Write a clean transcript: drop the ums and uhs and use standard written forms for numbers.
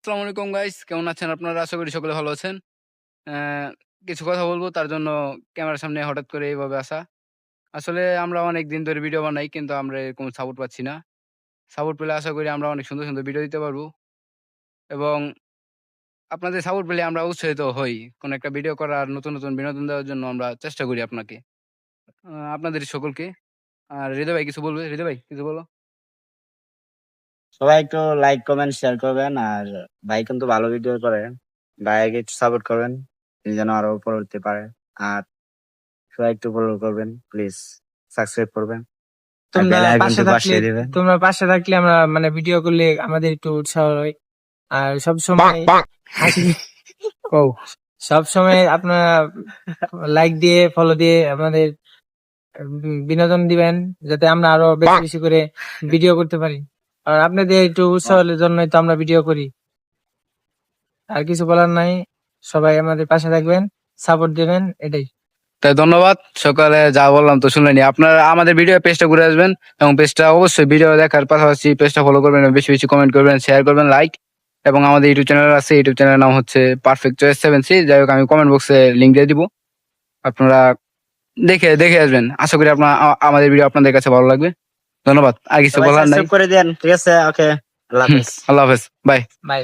আসসালামু আলাইকুম গাইস, কেমন আছেন আপনারা? আশা করি সকলে ভালো আছেন। অ্যা কিছু কথা বলবো, তার জন্য ক্যামেরার সামনে হঠাৎ করে এইভাবে আসা। আসলে আমরা অনেক দিন ধরে ভিডিও বানাই, কিন্তু আমরা এরকম সাপোর্ট পাচ্ছি না। সাপোর্ট পেলে আশা করি আমরা অনেক সুন্দর, সুন্দর ভিডিও দিতে পারবো এবং আপনাদের সাপোর্ট পেলে আমরা উৎসাহিত হই। কোন একটা ভিডিও করার, নতুন, নতুন বিনোদন দেওয়ার জন্য আমরা চেষ্টা করি আপনাকে। আপনাদের সকলকে। আর হৃদয় ভাই কিছু বলবে? হৃদয় ভাই কিছু বলো। সবাই একটু লাইক কমেন্ট শেয়ার করবেন। আর ভাই কিন্তু ভালো ভিডিও করে, ভাইকে একটু সাপোর্ট করবেন, তিনি যেন আরো উপরে উঠতে পারে। আর সবাই একটু ফলো করবেন প্লিজ, সাবস্ক্রাইব করবেন আর তোমরা বেল পাশে আইকনটি থাকলে বাজিয়ে দিবেন। আমরা মানে ভিডিও করলে আমাদের একটু উৎসাহ হয়। আর সব সময় হাসি সব সময় আপনারা লাইক দিয়ে ফলো দিয়ে আমাদের বিনোদন দিবেন, যাতে আমরা আরো বেশি বেশি করে ভিডিও করতে পারি। আর আপনাদের একটু উৎসাহের জন্যই তো আমরা ভিডিও করি। আর কিছু বলার নাই, সবাই আমাদের পাশে থাকবেন, সাপোর্ট দিবেন, এটাই। তাই ধন্যবাদ। সকালে যা বললাম তো শুনলেনি। আপনারা আমাদের ভিডিও পেজটা ঘুরে আসবেন এবং পেজটা অবশ্যই ভিডিও দেখার পাশাপাশি পেজটা ফলো করবেন, বেশি বেশি কমেন্ট করবেন, শেয়ার করবেন, লাইক। এবং আমাদের ইউটিউব চ্যানেল আছে, ইউটিউব চ্যানেলের নাম হচ্ছে পারফেক্ট চয়েস 7C। যাই হোক, আমি কমেন্ট বক্সে লিঙ্ক দিয়ে দিব, আপনারা দেখে দেখে আসবেন। আশা করি আমাদের ভিডিও আপনাদের কাছে ভালো লাগবে। ধন্যবাদ। আর কিছু সবাই বলার নাই। সাবস্ক্রাইব করে দেন, ঠিক আছে? ওকে, আল্লাহ হাফেজ। আল্লাহ হাফেজ, বাই। বাই।